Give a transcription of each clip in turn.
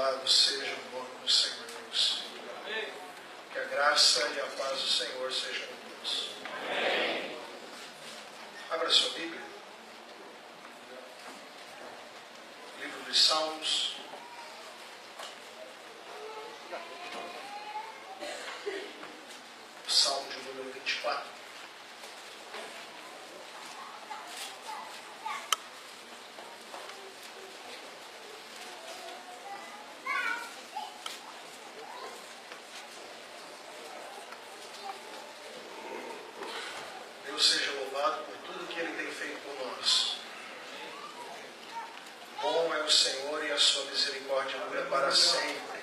Louvado seja o nome do Senhor Deus. Que a graça e a paz do Senhor sejam com todos. Abra sua Bíblia. Livro dos Salmos. Salmo de número 24. Deus seja louvado por tudo que Ele tem feito por nós. Bom é o Senhor e a sua misericórdia dura para sempre.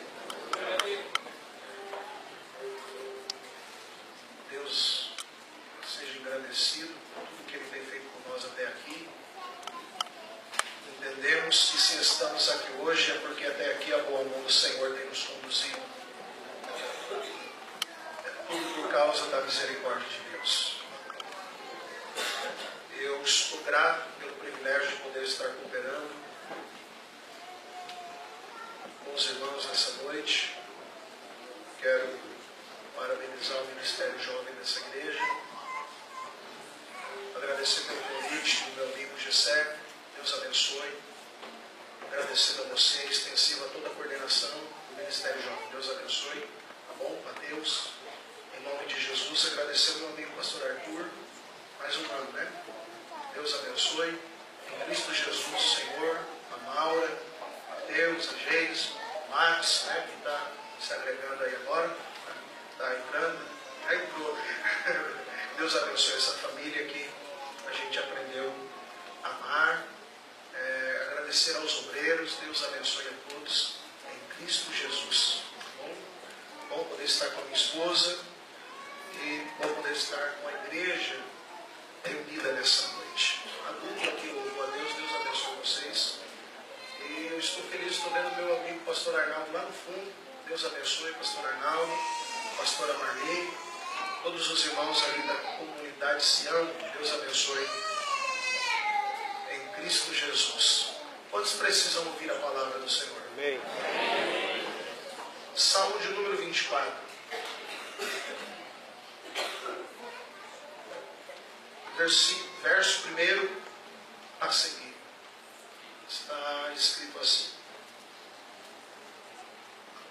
Deus seja engrandecido por tudo que Ele tem feito por nós até aqui. Entendemos que se estamos aqui hoje é porque até aqui a boa mão do Senhor tem nos conduzido. É tudo por causa da misericórdia de Deus. Eu estou grato pelo privilégio de poder estar cooperando com os irmãos nessa noite. Quero parabenizar o Ministério Jovem dessa igreja. Agradecer pelo convite do meu amigo Gessé. Deus abençoe. Agradecendo a você, extensiva a toda a coordenação do Ministério Jovem. Deus abençoe. Tá bom? Mateus. Em nome de Jesus, agradecer ao meu amigo pastor Arthur. Mais um ano, né? Deus abençoe. Em Cristo Jesus, Senhor, a Maura, Mateus, a Geis, Max, né, que está se agregando aí agora, está entrando, já entrou. Deus abençoe essa família que a gente aprendeu a amar. Agradecer aos obreiros, Deus abençoe a todos, em Cristo Jesus. Bom poder estar com a minha esposa e bom poder estar com a igreja reunida nessa noite. A dupla que louvou a Deus, Deus abençoe vocês. E eu estou feliz, estou vendo meu amigo pastor Arnaldo lá no fundo. Deus abençoe, pastor Arnaldo, pastora Marli, todos os irmãos ali da comunidade Sião, Deus abençoe. Em Cristo Jesus. Quantos precisam ouvir a palavra do Senhor? Amém. Salmo de número 24. Verso 1 a seguir. Está escrito assim: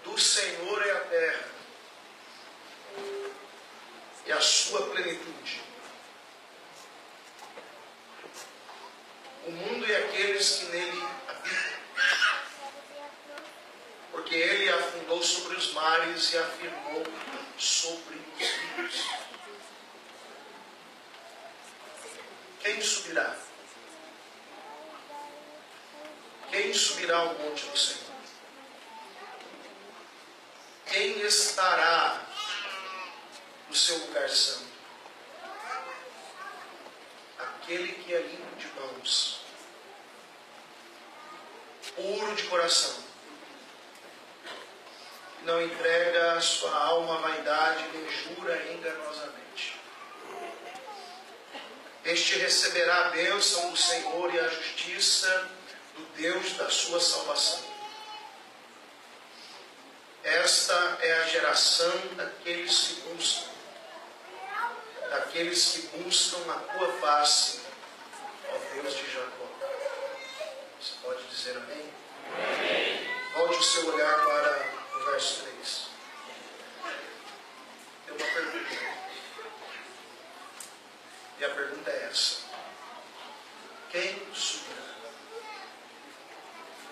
do Senhor é a terra e a sua plenitude, o mundo e aqueles que nele habitam, porque ele afundou sobre os mares e afirmou sobre os rios. Quem subirá? Quem subirá ao monte do Senhor? Quem estará no seu lugar santo? Aquele que é limpo de mãos, puro de coração, não entrega a sua alma à vaidade, nem jura enganosamente. Este receberá a bênção do Senhor e a justiça do Deus da sua salvação. Esta é a geração daqueles que buscam a tua face, ó Deus de Jacó. Você pode dizer amém? Amém. Volte o seu olhar para o verso 3. Tem uma pergunta. E a pergunta é essa: quem subirá?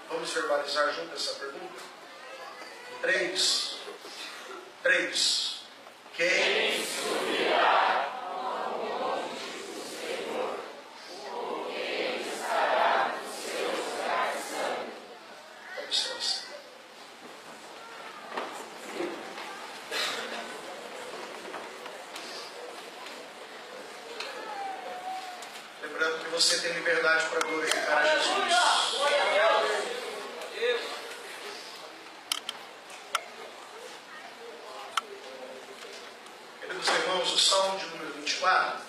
Vamos verbalizar junto essa pergunta? 3. Quem subirá ao monte do Senhor? Ou quem estará no seu lugar santo? Vamos ser assim. Lembrando que você tem liberdade para glorificar a Jesus. Queridos irmãos, o Salmo de número 24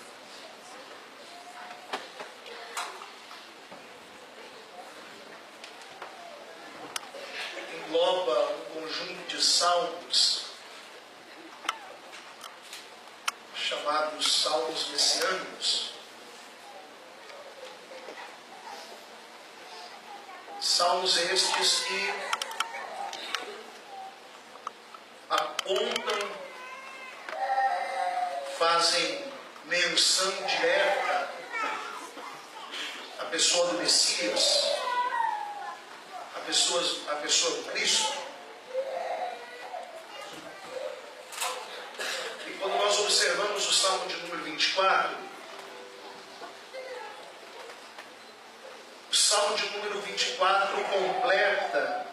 engloba conjunto de salmos chamados salmos messiânicos. Salmos estes que apontam, fazem menção direta à pessoa do Messias, à pessoa do Cristo. E quando nós observamos o Salmo de número 24, o Salmo de número 24 completa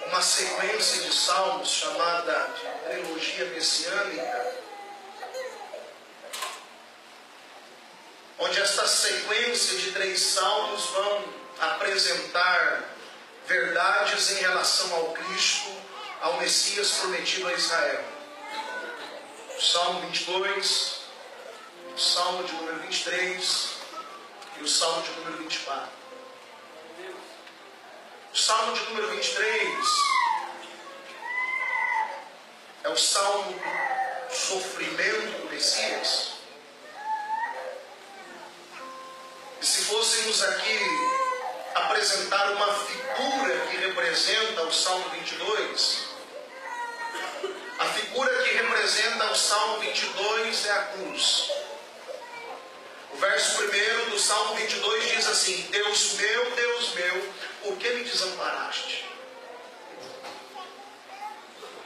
uma sequência de salmos chamada de trilogia messiânica, onde esta sequência de 3 salmos vão apresentar verdades em relação ao Cristo, ao Messias prometido a Israel. O Salmo 22, o Salmo de número 23 e o Salmo de número 24. O Salmo de número 23 é o Salmo do sofrimento do Messias. E se fôssemos aqui apresentar uma figura que representa o Salmo 22, a figura que representa o Salmo 22 é a cruz. O verso 1 do Salmo 22 diz assim: Deus meu, por que me desamparaste?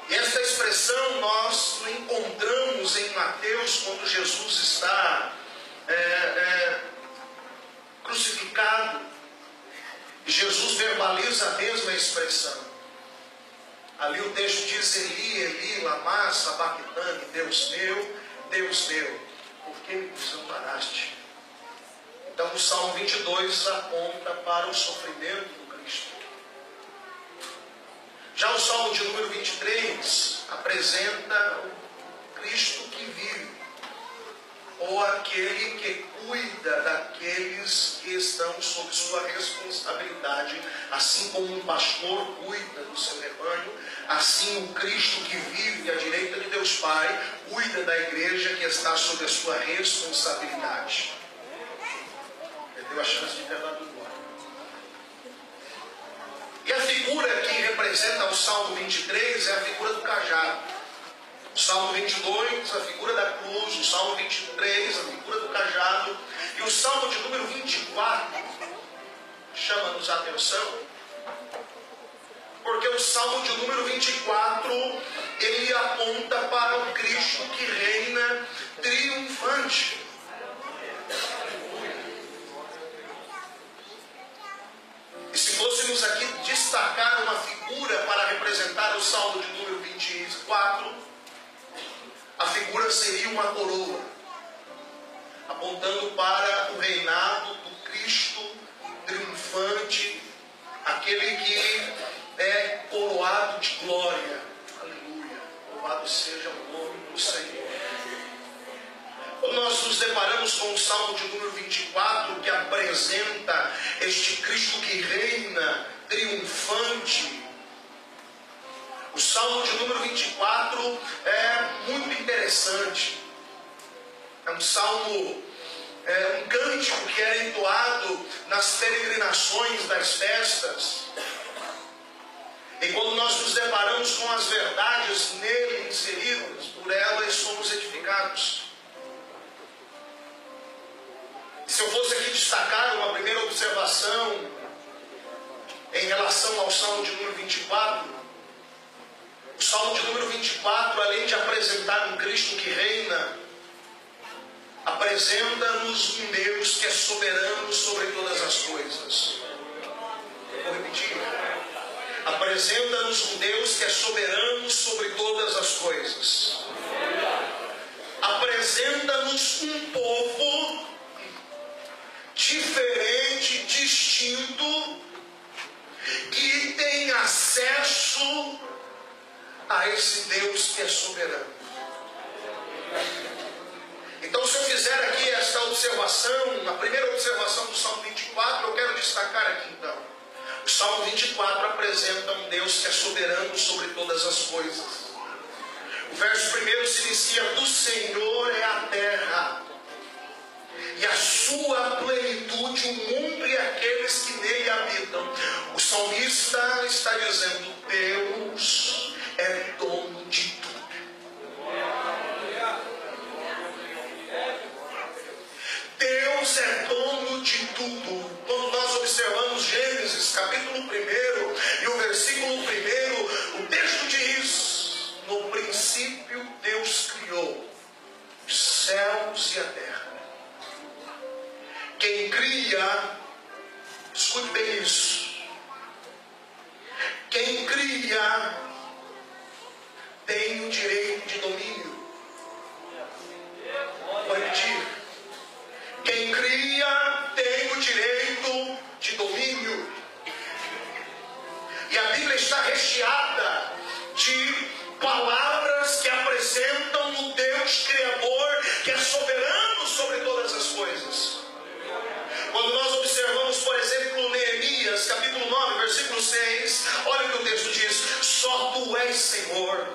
E esta expressão nós encontramos em Mateus, quando Jesus está crucificado. E Jesus verbaliza a mesma expressão. Ali o texto diz: Eli, Eli, lama sabachthani, Deus meu, por que me desamparaste? Então o Salmo 22 aponta para o sofrimento do Cristo. Já o Salmo de número 23 apresenta o Cristo que vive, ou aquele que cuida daqueles que estão sob sua responsabilidade. Assim como um pastor cuida do seu rebanho, assim o Cristo que vive à direita de Deus Pai cuida da igreja que está sob a sua responsabilidade. Perdeu a chance de levar tudo embora. E a figura que representa o Salmo 23 é a figura do cajado. O Salmo 22, a figura da cruz. O Salmo 23, a figura do cajado. E o Salmo de número 24 chama-nos a atenção, porque o Salmo de número 24 ele aponta para o Cristo que reina triunfante. E se fôssemos aqui destacar uma figura para representar o Salmo de número 24, a figura seria uma coroa, apontando para o reinado do Cristo triunfante, aquele que é coroado de glória. Aleluia! Louvado seja o nome do Senhor. Quando nós nos deparamos com o Salmo de número 24, que apresenta este Cristo que reina triunfante, o Salmo de número 24 é muito interessante. É um salmo, um cântico que era entoado nas peregrinações das festas. E quando nós nos deparamos com as verdades nele inseridas, por elas somos edificados. Se eu fosse aqui destacar uma primeira observação em relação ao Salmo de número 24, o Salmo de número 24, além de apresentar um Cristo que reina, apresenta-nos um Deus que é soberano sobre todas as coisas. Vou repetir. Apresenta-nos um Deus que é soberano sobre todas as coisas. Apresenta-nos um povo diferente, distinto, que tem acesso a esse Deus que é soberano. Então, se eu fizer aqui esta observação, a primeira observação do Salmo 24, eu quero destacar aqui então. O Salmo 24 apresenta um Deus que é soberano sobre todas as coisas. O verso primeiro se inicia: do Senhor é a terra, e a sua plenitude, o mundo e aqueles que nele habitam. O salmista está dizendo: Deus é dono de tudo. Deus é dono de tudo. Quando nós observamos Gênesis, capítulo 1 e o versículo 1, o texto diz: no princípio Deus criou os céus e a terra. Quem cria, escute bem isso, quem cria tem o direito de domínio. Vou repetir: quem cria tem o direito de domínio. E a Bíblia está recheada de palavras que apresentam o Deus Criador, que é soberano sobre todas as coisas. Quando nós observamos, por exemplo, Neemias, capítulo 9, versículo 6, olha o que o texto diz: só tu és Senhor,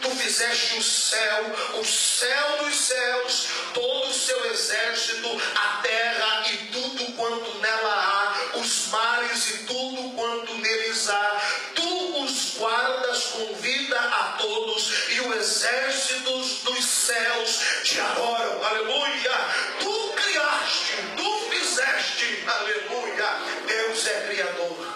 tu fizeste o céu dos céus, todo o seu exército, a terra e tudo quanto nela há, os mares e tudo quanto neles há. Tu os guardas com vida a todos, e o exército dos céus te adoram. Aleluia! Tu criaste, tu fizeste. Aleluia! Deus é Criador.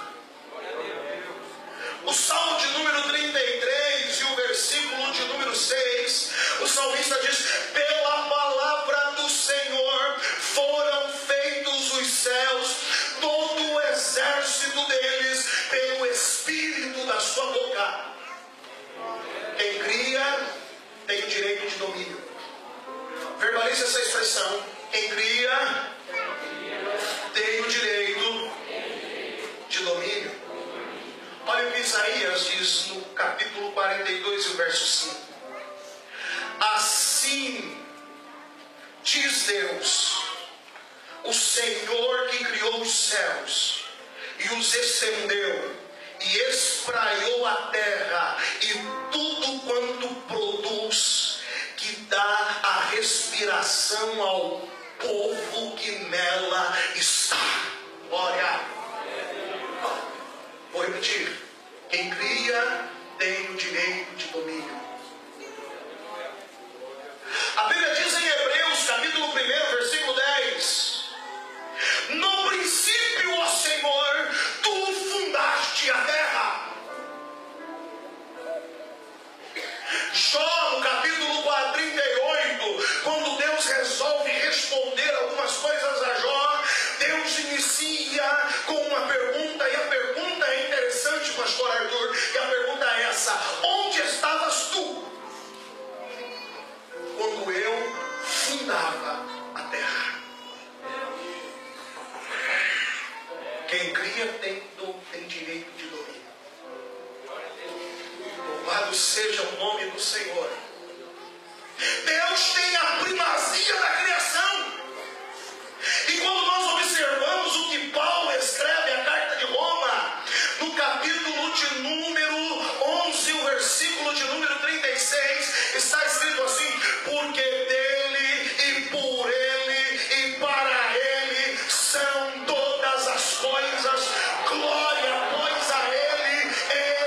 O Salmo de número 33 e o versículo de número 6, o salmista diz: pela palavra do Senhor foram feitos os céus, todo o exército deles, pelo Espírito da sua boca. Quem cria tem o direito de domínio. Verbalize essa expressão: quem cria tem o direito de domínio. Olha o que Isaías diz no capítulo 42 e o verso 5. Assim diz Deus, o Senhor que criou os céus e os estendeu e espraiou a terra e tudo quanto produz, que dá a respiração ao povo que nela está. Glória. Vou repetir: quem cria tem o direito de domínio. A Bíblia diz em Hebreus, capítulo 1, versículo 10: no princípio, ó Senhor, tu fundaste a terra. Jó, no capítulo 38, quando Deus resolve responder algumas coisas a Jó, Deus inicia com uma pergunta, e a pergunta é interessante, pastor Arthur, e a pergunta é essa: onde estavas tu quando eu fundava a terra? Quem cria tem direito de domínio. Louvado seja o nome do Senhor. Deus tem a primazia da criação. E quando nós observamos o que Paulo escreve a carta de Roma, no capítulo de número 11, o versículo de número 36, está escrito assim: porque dele e por ele e para ele são todas as coisas, glória, pois a ele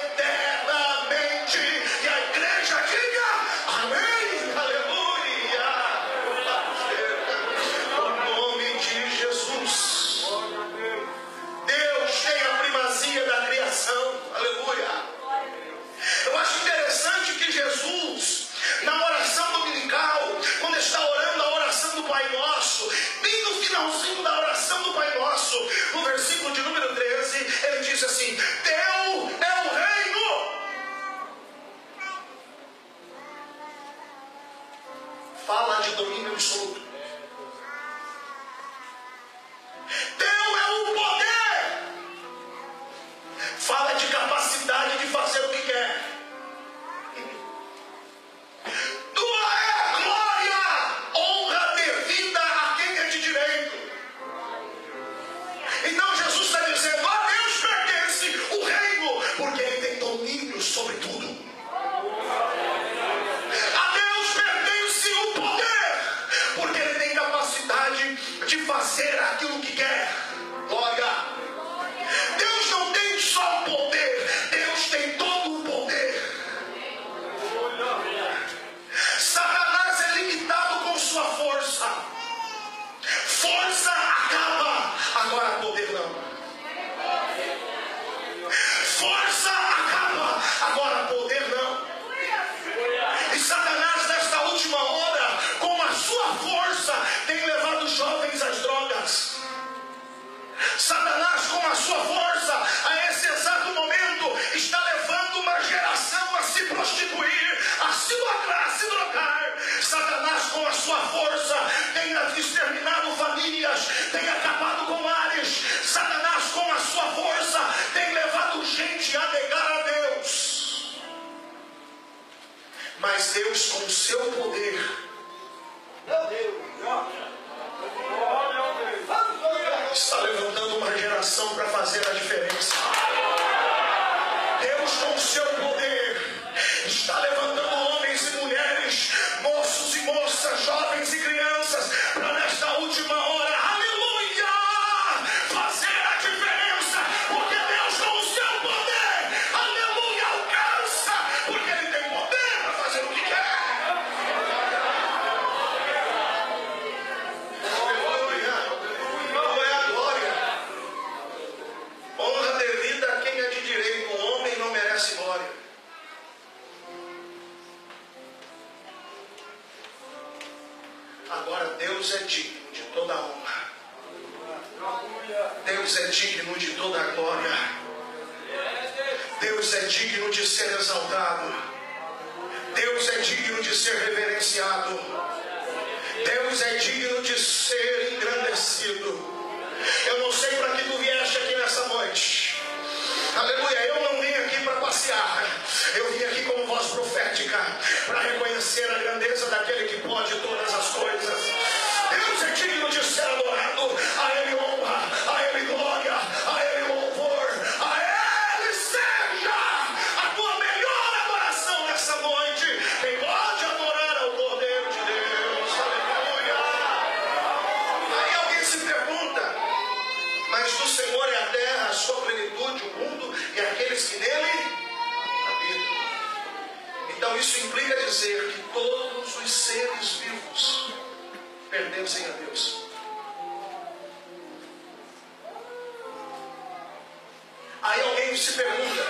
eternamente. E a igreja diga amém, aleluia. te anegar a Deus. Mas Deus, com o seu poder, está levantando uma geração para fazer a diferença. Deus, com o seu poder, está levantando homens e mulheres, moços e moças, jovens e crianças, para nesta última hora, aleluia, fazer a diferença, porque Deus, com o seu poder, aleluia, alcança, porque Ele tem poder para fazer o que quer. Aleluia, não é a glória. Honra devida a quem é de direito, o homem não merece glória. Agora Deus é digno de toda a honra. Deus é digno de toda a glória. Deus é digno de ser exaltado. Deus é digno de ser reverenciado. Deus é digno de ser engrandecido. Eu não sei para que tu vieste aqui nessa noite. Aleluia, eu não vim aqui para passear. Eu vim aqui como voz profética para reconhecer a grandeza daquele que pode todas as coisas. Deus é digno de ser adorado. A Ele honra, a Ele glória, a Ele louvor, a Ele seja a tua melhor adoração nessa noite. Quem pode adorar ao Cordeiro de Deus. Aleluia. Aí alguém se pergunta: mas do Senhor é a terra, a sua plenitude, o mundo e aqueles que nele habitam. Então isso implica dizer que todos os seres vivos pertencem a Deus. Aí alguém se pergunta: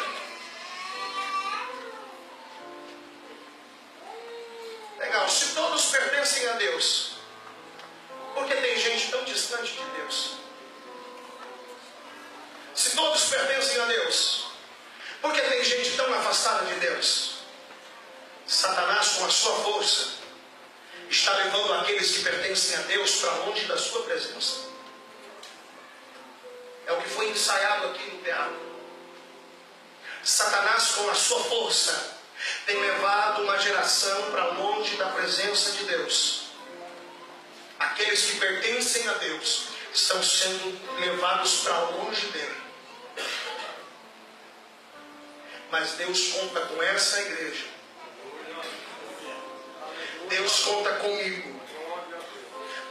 legal, se todos pertencem a Deus, por que tem gente tão distante de Deus? Se todos pertencem a Deus, por que tem gente tão afastada de Deus? Satanás, com a sua força, está levando aqueles que pertencem a Deus para longe da sua presença. É o que foi ensaiado aqui no teatro. Satanás, com a sua força, tem levado uma geração para longe da presença de Deus. Aqueles que pertencem a Deus estão sendo levados para longe dele. Mas Deus conta com essa igreja. Deus conta comigo.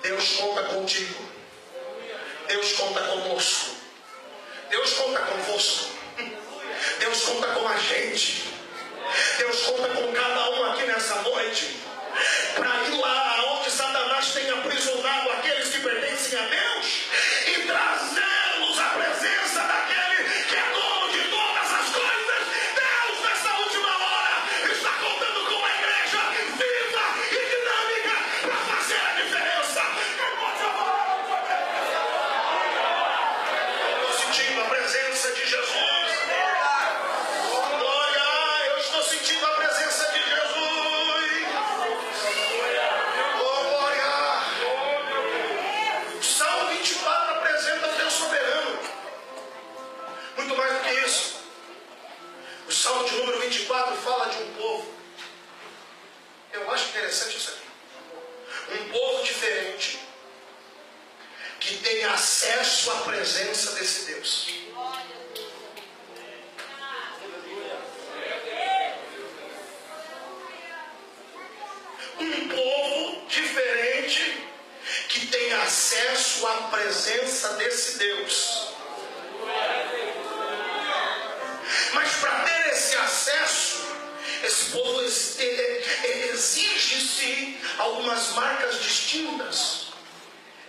Deus conta contigo. Deus conta conosco. Deus conta convosco. Deus conta com a gente. Deus conta com cada um aqui nessa noite, para ir lá onde Satanás tem aprisionado aqueles que pertencem a Deus e trazê-los à presença daquele que é dono de todas as coisas. Deus, nessa última hora, está contando com uma igreja viva e dinâmica para fazer a diferença. Eu estou sentindo a presença de Jesus. Glória, eu estou sentindo a presença de Jesus. Oh, glória. O Salmo 24 apresenta o Deus soberano. Muito mais do que isso. O Salmo de número 24 fala de um povo. Eu acho interessante isso aqui. Um povo diferente, que tem acesso à presença desse Deus. Um povo diferente, que tem acesso à presença desse Deus. Mas para ter esse acesso, esse povo exige-se algumas marcas distintas.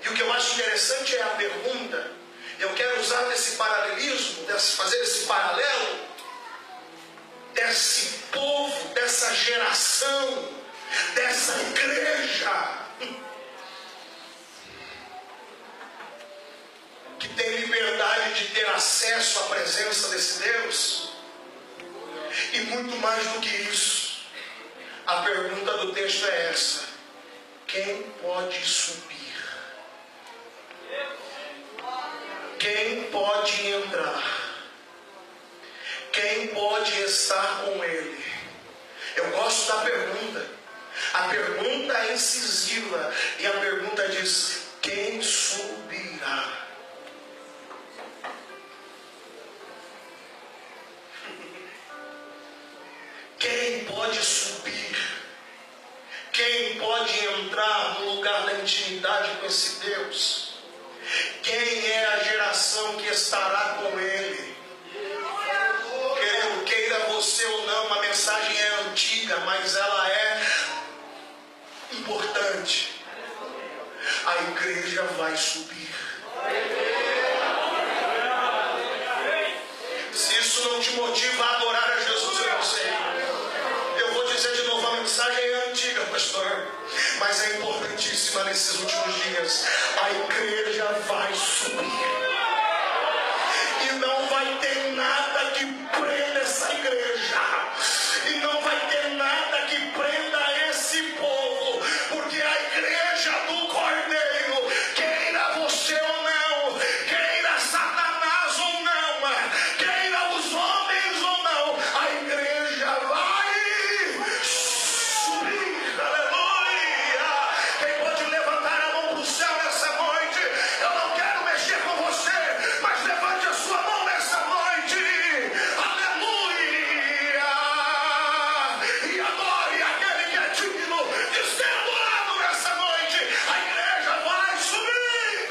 E o que eu acho interessante é a pergunta. Eu quero usar desse paralelismo, fazer esse paralelo desse povo, dessa geração, dessa igreja que tem liberdade de ter acesso à presença desse Deus. E muito mais do que isso, a pergunta do texto é essa: quem pode subir? Quem pode entrar? Quem pode estar com ele? Eu gosto da pergunta. A pergunta é incisiva. E a pergunta diz: quem subirá? Quem pode subir? Quem pode entrar no lugar da intimidade com esse Deus? Quem é a geração que estará com ele? Queira você ou não, a mensagem é antiga, mas ela é importante. A igreja vai subir. Se isso não te motiva a adorar a Jesus, eu não sei. Eu vou dizer de novo, a mensagem é antiga, pastor, mas é importantíssima nesses últimos dias. A igreja vai subir. E não vai ter nada que prenda essa igreja. E não vai ter nada que prenda esse povo. Porque a igreja do Cordeiro, queira você ou não, queira Satanás ou não, queira os homens ou não, a igreja vai subir. Aleluia! Quem pode levantar a mão para o céu nessa noite? Eu não quero mexer com você, mas levante a sua mão nessa noite. Aleluia! E adore aquele que é digno de ser adorado nessa noite. A igreja vai subir.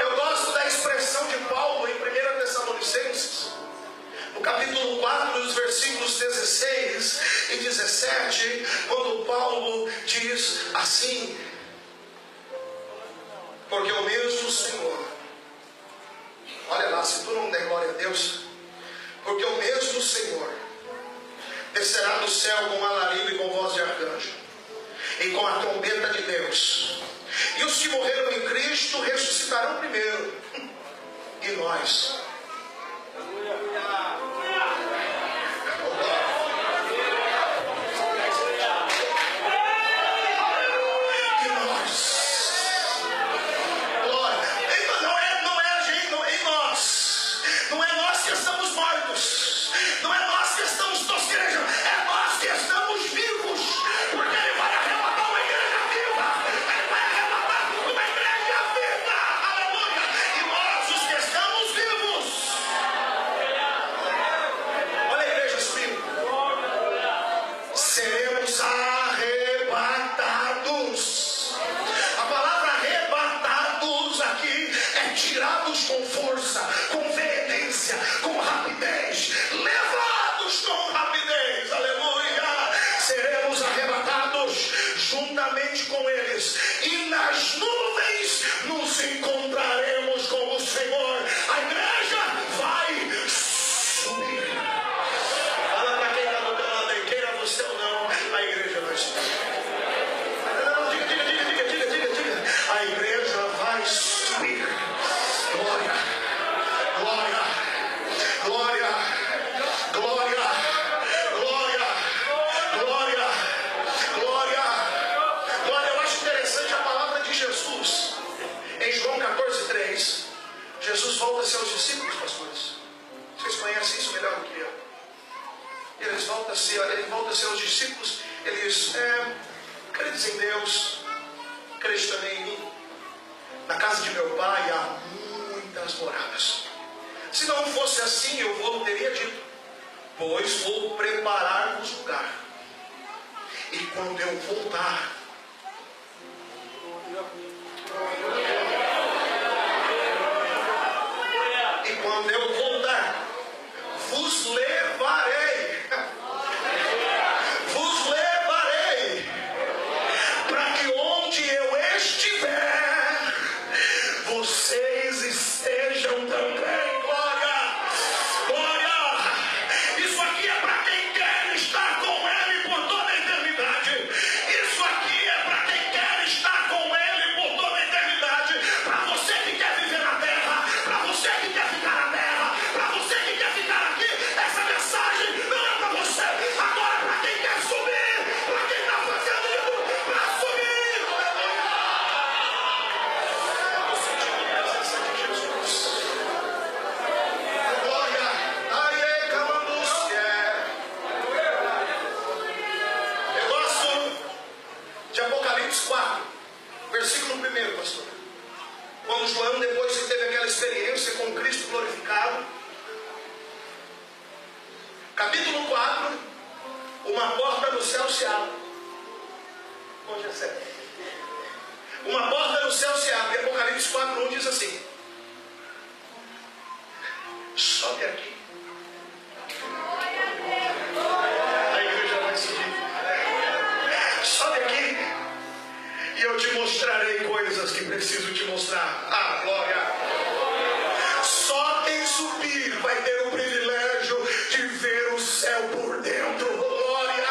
Eu gosto da expressão de Paulo em 1 Tessalonicenses, no capítulo 4, nos versículos 16 e 17, quando Paulo diz assim: porque o mesmo Senhor, olha lá, se tu não der glória a Deus, porque o mesmo Senhor descerá do céu com alarido e com voz de arcanjo, e com a trombeta de Deus, e os que morreram em Cristo ressuscitarão primeiro, e nós. Com força, com veemência, com rapidez, levados com rapidez, aleluia, seremos arrebatados juntamente com eles, e nas nuvens nos encontraremos com o Senhor. A igreja vai subir. Fala para quem está do teu lado, queira você ou não, a igreja vai subir. Não, diga. A igreja vai subir. Glória, glória, glória, glória, glória, glória, glória, glória. Eu acho interessante a palavra de Jesus em João 14:3. Jesus volta a seus discípulos, pastores. Vocês conhecem isso melhor do que eu. Ele volta a seus discípulos. Eles credes em Deus, credes também em mim. Na casa de meu pai há muitas moradas. Se não fosse assim, eu teria dito: pois vou preparar-vos lugar. E quando eu voltar, vos levarei. Vos levarei para que onde eu estiver, vocês estejam também. Glória, glória. Isso aqui é para quem quer estar com Ele por toda a eternidade. Isso aqui é para quem quer estar com Ele por toda a eternidade. Para você que quer viver na terra, para você que quer ficar na terra, para você que quer ficar aqui, essa mensagem não é para você. Agora para quem quer subir, para quem está fazendo isso, para subir. Eu senti uma presença Então João, depois que teve aquela experiência com Cristo glorificado, capítulo 4, uma porta do céu se abre. Hoje é certo. Uma porta do céu se abre. Apocalipse 4:1 diz assim: sobe aqui. A igreja vai subir. Sobe aqui e eu te mostrarei coisas que preciso te mostrar. Ah, glória! Só quem subir vai ter o privilégio de ver o céu por dentro. Glória!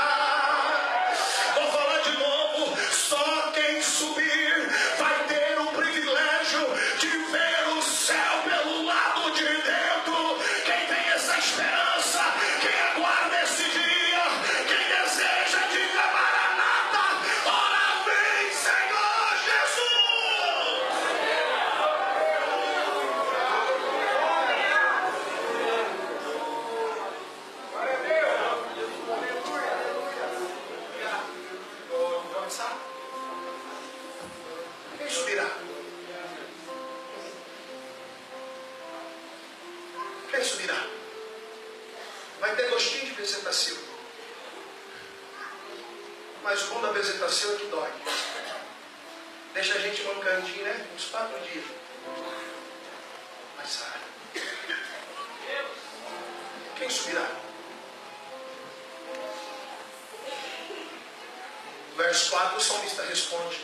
Vou falar de novo. Só quem subir vai ter o privilégio de ver o céu pelo lado de dentro. Quem tem essa esperança, quem aguarda esse dia, quem deseja, diga Maranata, ora vem, Senhor Jesus! Quem subirá? Quem subirá? Vai ter gostinho de bezetacil. Mas o bom da bezetacil é que dói. Deixa a gente mancandinho, né? Uns 4 dias. Mas sai. Quem subirá? Verso 4, o salmista responde: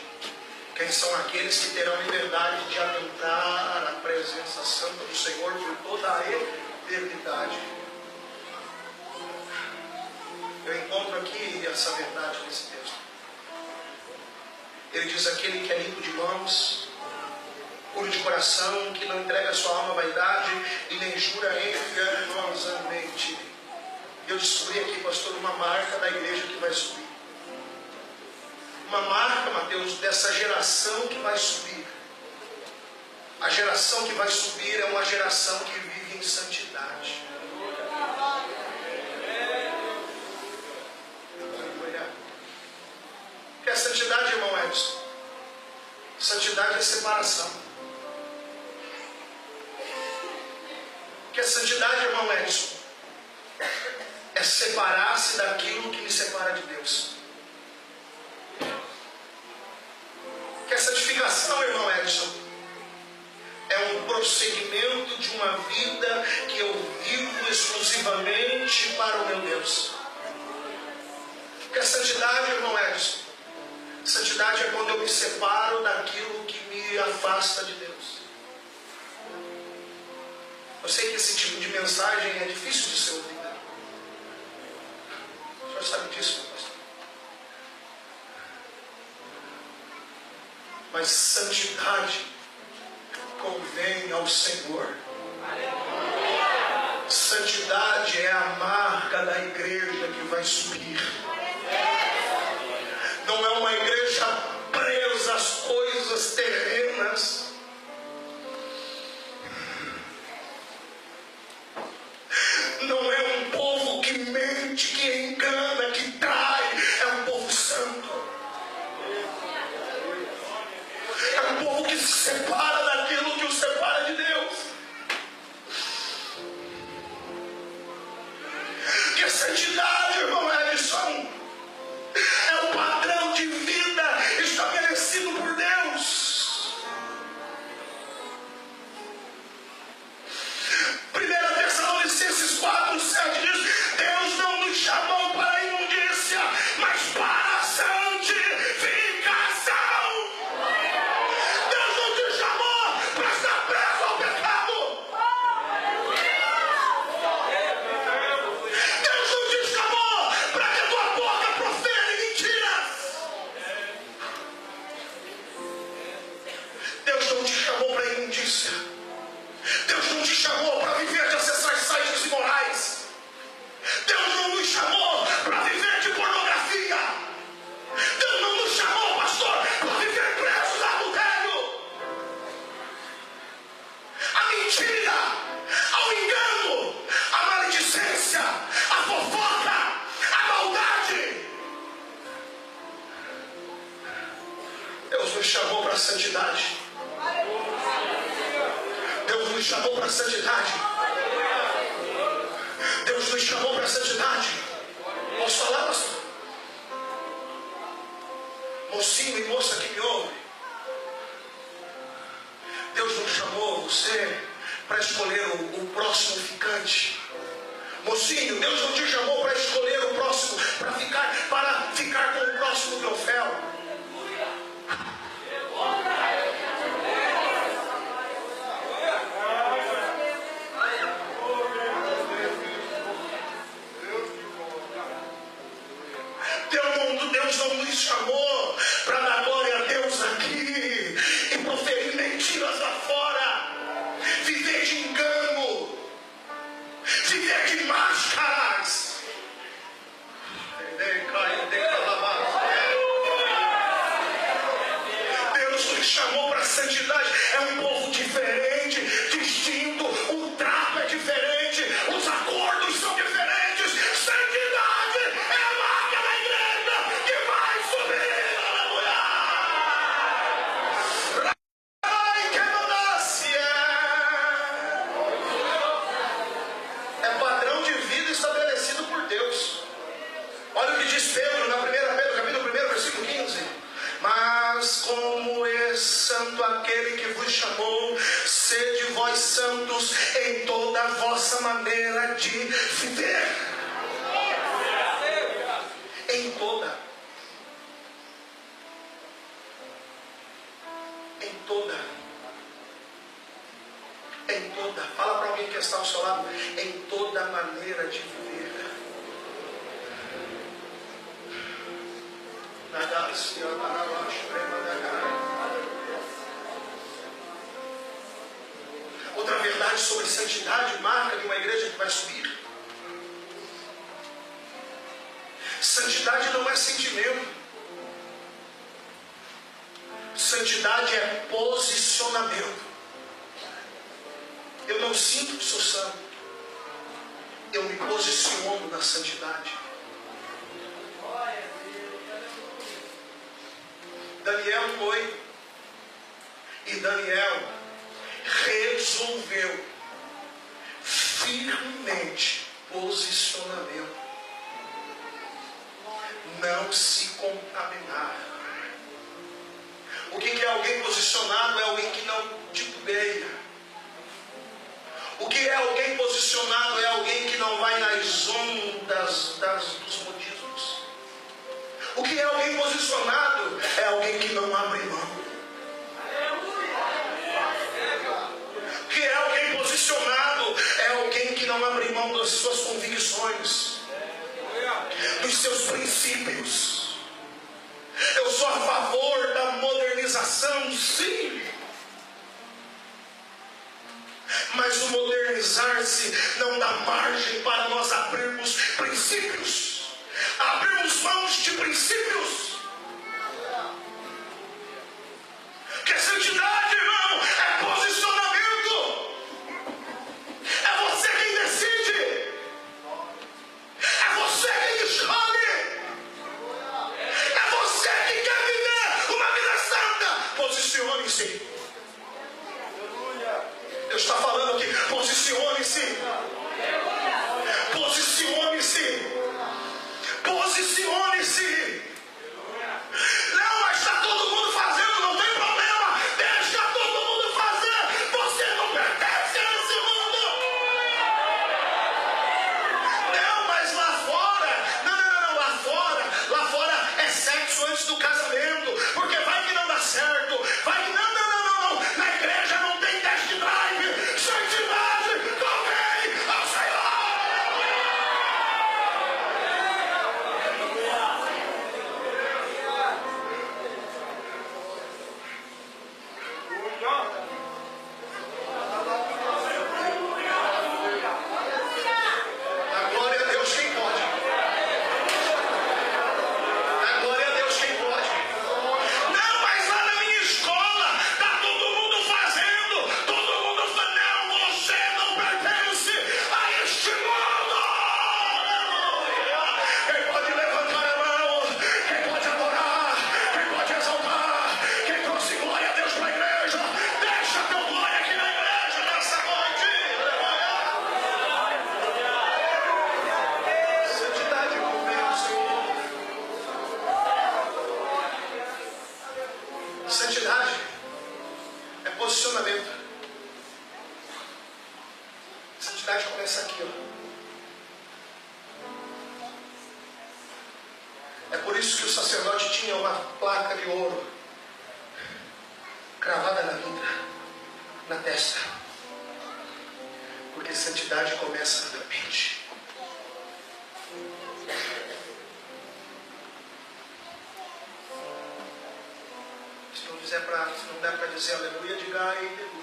quem são aqueles que terão liberdade de adentrar a presença santa do Senhor por toda a eternidade? Eu encontro aqui essa verdade nesse texto. Ele diz: aquele que é limpo de mãos, puro de coração, que não entrega a sua alma à vaidade e nem jura enganosamente. Eu descobri aqui, pastor, uma marca da igreja que vai subir. Uma marca, Mateus, dessa geração que vai subir. A geração que vai subir é uma geração que vive em santidade. O que é santidade, irmão Edson? Santidade é separação. O que é santidade, irmão Edson? É separar-se daquilo que me separa de Deus. Que a santificação, irmão Edson, é um prosseguimento de uma vida que eu vivo exclusivamente para o meu Deus. Que a santidade, irmão Edson, santidade é quando eu me separo daquilo que me afasta de Deus. Eu sei que esse tipo de mensagem é difícil de ser ouvida. O senhor sabe disso, meu pastor? Mas santidade convém ao Senhor. Santidade é a marca da igreja que vai subir. Não é uma igreja presa às coisas terrenas. Não é um povo que mente, que engana, que trai. É um povo santo. É um povo que se separa daquilo que o separa de Deus. Que a santidade, irmão Edson, é o padrão de vida estabelecido por Deus. 1 Tessalonicenses 4:7 diz: Deus não nos chamou para a imundícia, mas para a santificação. Deus não te chamou para estar preso ao pecado. Deus não te chamou para que a tua boca profere mentiras. Deus não te chamou para a imundícia. Deus não te chamou para viver de acessar sites imorais. Deus não nos chamou para viver de pornografia. Deus não nos chamou, pastor, para viver presos a adultério, a mentira, ao engano, a maledicência, a fofoca, a maldade. Deus nos chamou para a santidade. nos chamou para a santidade. Deus nos chamou para a santidade. Posso falar, pastor? Mocinho e moça que me ouve, Deus não chamou você para escolher o próximo ficante. Mocinho, Deus não te chamou para escolher o próximo, para ficar com o próximo troféu. Deus não nos chamou para dar glória a Deus aqui e proferir mentiras lá fora, viver de engano, viver de máscaras. Deus nos chamou para a santidade. É um povo diferente, distinto, o trato é diferente, os acordos são diferentes. Santidade é a marca da igreja que vai subir. Aleluia! É padrão de vida estabelecido por Deus. Olha o que diz Pedro na 1 Pedro, capítulo 1, versículo 15. Mas como é santo aquele que vos chamou, sede vós santos em toda a vossa maneira de viver. Em toda. Em toda. Em toda. Fala para alguém que está ao seu lado. Em toda maneira de viver. Outra verdade sobre santidade, marca de uma igreja que vai subir. Santidade não é sentimento. Santidade é posicionamento. Eu não sinto que sou santo. Eu me posiciono na santidade. Daniel foi, e Daniel resolveu firmemente posicionamento, não se contaminar. O que é alguém posicionado? É alguém que não titubeia. O que é alguém posicionado? É alguém que não vai nas ondas dos modismos. O que é alguém posicionado? É alguém que não abre mão. O que é alguém posicionado? É alguém que não abre mão das suas convicções, dos seus princípios. Eu sou a favor da modernização, sim. Mas o modernizar-se não dá margem para nós abrirmos princípios. Abrimos mãos de princípios. Que santidade, irmão, é posicionamento. É você quem decide. É você quem escolhe. É você que quer viver uma vida santa. Posicione-se. Deus está falando aqui. Posicione-se. Posicione-se. Posicione-se. Não, mas está todo mundo fazendo, não tem problema. Deixa todo mundo fazer. Você não pertence a esse mundo. Não, mas lá fora. Não. Lá fora é sexo antes do casamento. Porque vai que não dá certo. Vai que não. Na igreja não tem test drive. Santidade, convém ao Senhor. santidade começa aqui, ó. É por isso que o sacerdote tinha uma placa de ouro cravada na vida, na testa. Porque santidade começa na mente. Se não der para dizer aleluia, diga aleluia.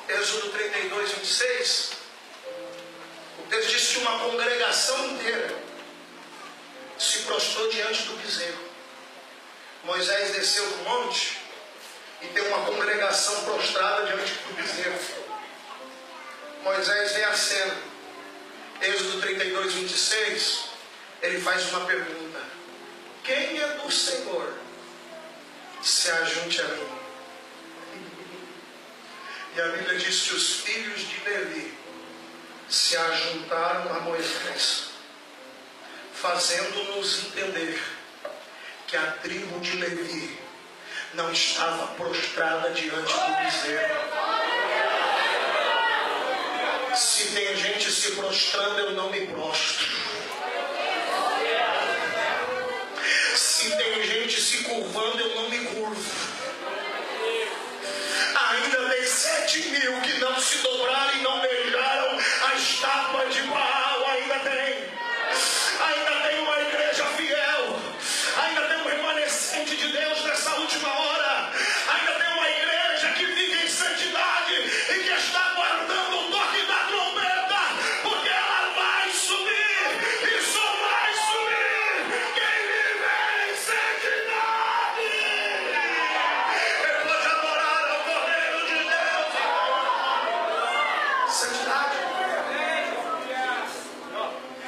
Êxodo 32, 26. O texto diz que uma congregação inteira se prostrou diante do bezerro. Moisés desceu do monte e tem uma congregação prostrada diante do bezerro. Moisés vê a cena. Êxodo 32, 26. Ele faz uma pergunta: quem é do Senhor? Se ajunte a mim. E a Bíblia diz que os filhos de Levi se ajuntaram a Moisés, fazendo-nos entender que a tribo de Levi não estava prostrada diante do bezerro. Se tem gente se prostrando, eu não me prostro. Se tem gente se curvando, eu não me curvo. Ainda tem 7.000 que não se dobraram e não beijaram a estátua de Baal. Ainda tem uma igreja fiel. Ainda tem um remanescente de Deus nessa última hora. Ainda tem uma igreja que vive em santidade e que está aguardando o toque da trombeta, porque ela vai subir e só vai subir quem viver em santidade. Ele pode adorar ao Cordeiro de Deus. Santidade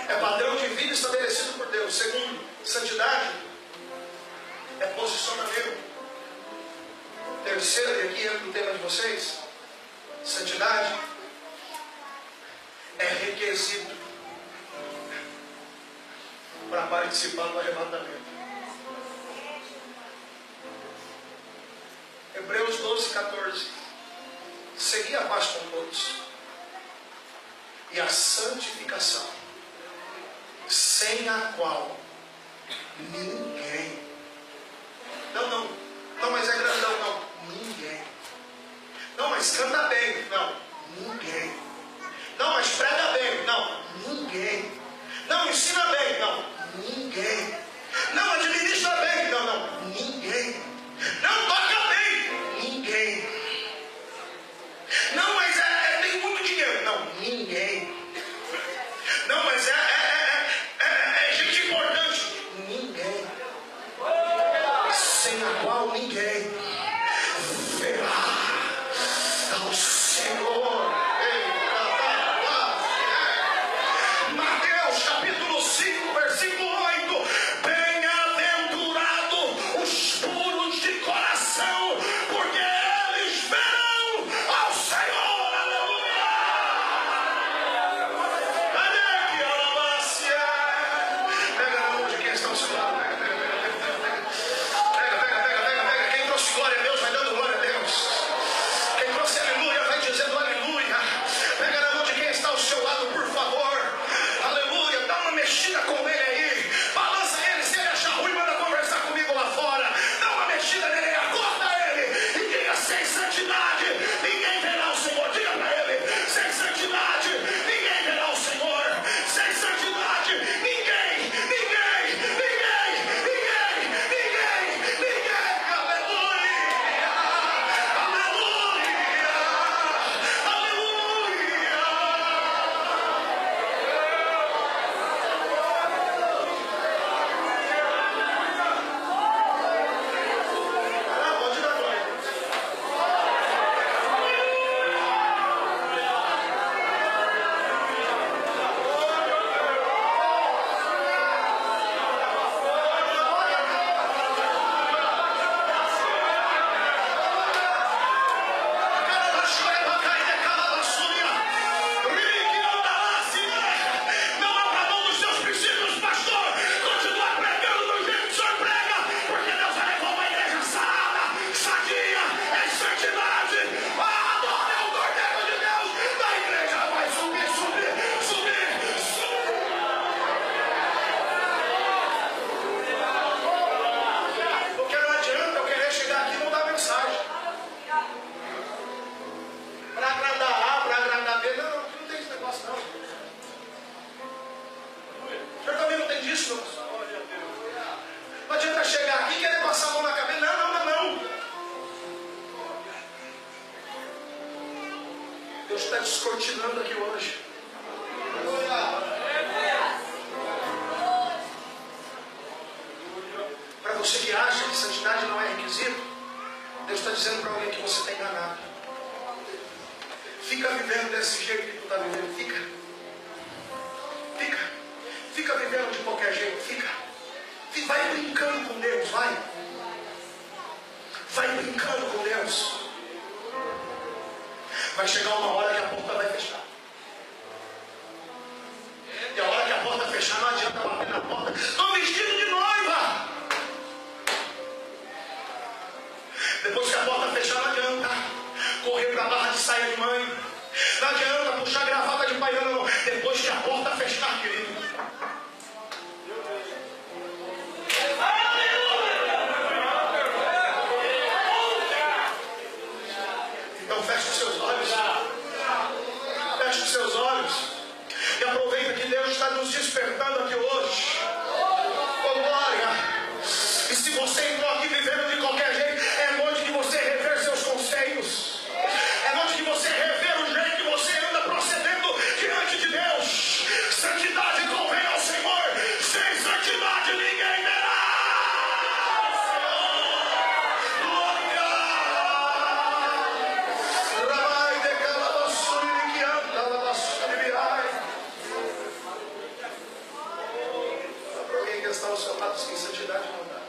é padrão de vida estabelecido por Deus. Segundo, santidade é posicionamento. Terceiro, e aqui entra o tema de vocês, santidade é requisito para participar do arrebatamento. Hebreus 12, 14. Segui a paz com todos e a santificação, sem a qual ninguém. Não, mas é grandão, não. Ninguém. Não, mas canta bem. Não, ninguém. Não, mas prega bem. Não, ninguém. Não, ensina bem. Não, ninguém. Não, administra bem. Não, ninguém. Não, toca bem. Ninguém. Não, mas tem muito dinheiro. Não, ninguém. Não, mas é gente importante. Ninguém. Sem a qual ninguém verá ao Senhor. Mateus capítulo 5, versículo 8. Bem-aventurado os puros de coração, porque eles verão ao Senhor. Aleluia. Cadê que alabacia? Pega na mão de quem está ao seu lado. Quem trouxe está descortinando aqui hoje. Para você que acha que santidade não é requisito, Deus está dizendo para alguém que você está enganado. Fica vivendo desse jeito que tu está vivendo. Fica vivendo de qualquer jeito. Vai brincando com Deus, vai brincando com Deus. Vai chegar uma hora que a porta vai fechar. E a hora que a porta fechar, não adianta bater na porta. Estou vestido de noiva. Depois que a porta fechar, não adianta correr para a barra de saia de mãe. Não adianta puxar a gravata de baiano, não. Depois que a porta fechar, querido. Então feche os seus olhos. Feche os seus olhos. E aproveita que Deus está nos despertando aqui hoje. Oh, glória. E se você entrou aqui vivendo de qualquer jeito, é noite que você rever seus conceitos. É noite que você rever o jeito que você anda procedendo diante de Deus. Santidade convém ao Senhor. Sem santidade ninguém verá. Está ao seu lado, sem santidade não dá.